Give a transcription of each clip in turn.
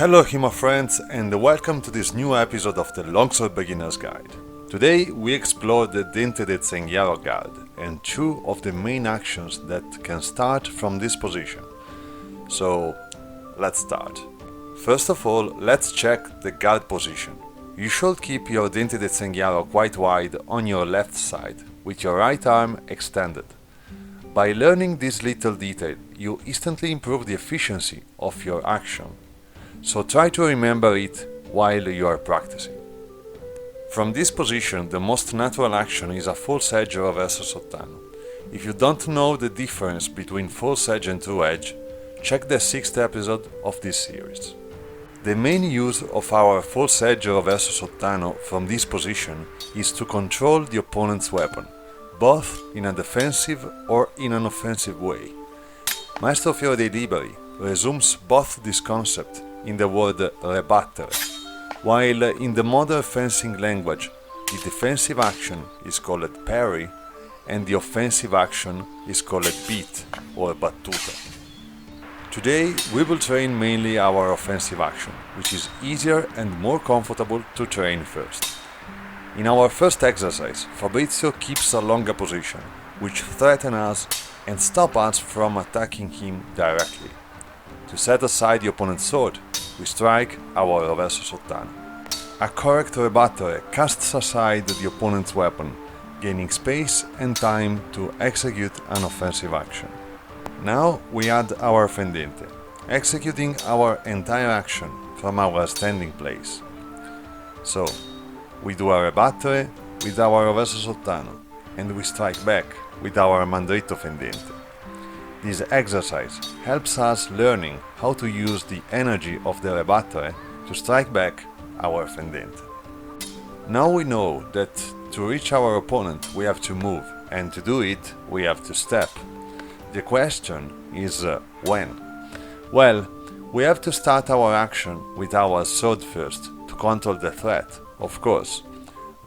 Hello HEMA friends and welcome to this new episode of the Longsword Beginner's Guide. Today we explore the Dente de Zenghiaro guard and two of the main actions that can start from this position. So let's start. First of all, let's check the guard position. You should keep your Dente de Zenghiaro quite wide on your left side, with your right arm extended. By learning this little detail, you instantly improve the efficiency of your action. So try to remember it while you are practicing. From this position, the most natural action is a false edge reverso sottano. If you don't know the difference between false edge and true edge, check the 6th episode of this series. The main use of our false edge reverso sottano from this position is to control the opponent's weapon, both in a defensive or in an offensive way. Maestro Fiore dei Liberi resumes both this concept in the word rebattere, while in the modern fencing language the defensive action is called parry and the offensive action is called beat or battuta. Today we will train mainly our offensive action, which is easier and more comfortable to train first. In our first exercise, Fabrizio keeps a longer position, which threatens us and stops us from attacking him directly. To set aside the opponent's sword, we strike our reverso sottano. A correct rebattere casts aside the opponent's weapon, gaining space and time to execute an offensive action. Now we add our fendente, executing our entire action from our standing place. So, we do a rebattere with our reverso sottano, and we strike back with our mandritto fendente. This exercise helps us learning how to use the energy of the rebattere to strike back our fendente. Now we know that to reach our opponent we have to move, and to do it we have to step. The question is when? Well, we have to start our action with our sword first to control the threat, of course.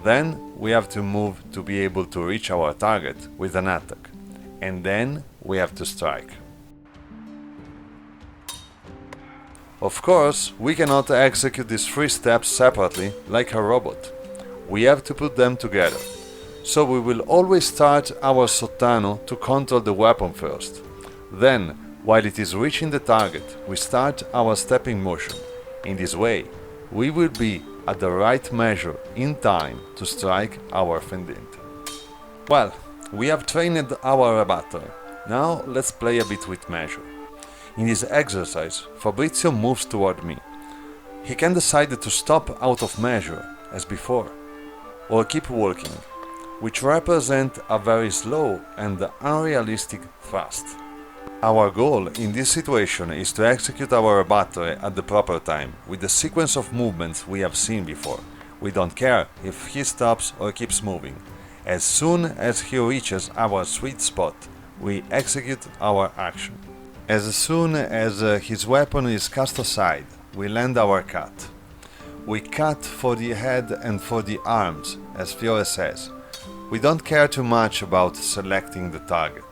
Then we have to move to be able to reach our target with an attack. And then we have to strike. Of course, we cannot execute these three steps separately like a robot. We have to put them together. So we will always start our sottano to control the weapon first. Then, while it is reaching the target, we start our stepping motion. In this way, we will be at the right measure in time to strike our fendente. Well, we have trained our rebattere. Now let's play a bit with measure. In this exercise, Fabrizio moves toward me. He can decide to stop out of measure, as before, or keep walking, which represent a very slow and unrealistic thrust. Our goal in this situation is to execute our rebattere at the proper time, with the sequence of movements we have seen before. We don't care if he stops or keeps moving. As soon as he reaches our sweet spot, we execute our action. As soon as his weapon is cast aside, we land our cut. We cut for the head and for the arms, as Fiore says. We don't care too much about selecting the target.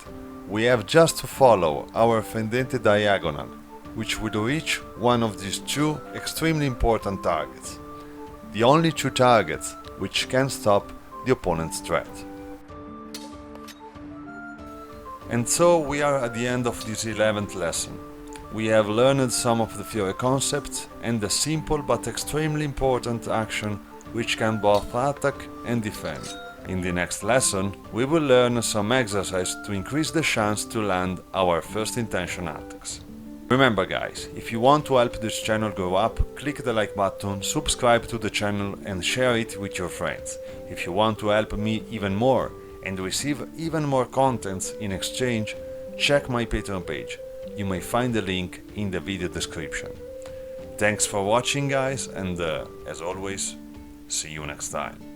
We have just to follow our fendente diagonal, which will reach one of these two extremely important targets. The only two targets which can stop the opponent's threat. And so we are at the end of this 11th lesson. We have learned some of the Fiore concepts and the simple but extremely important action which can both attack and defend. In the next lesson, we will learn some exercise to increase the chance to land our first intention attacks. Remember guys, if you want to help this channel grow up, click the like button, subscribe to the channel and share it with your friends. If you want to help me even more and receive even more contents in exchange, check my Patreon page. You may find the link in the video description. Thanks for watching guys, and as always, see you next time.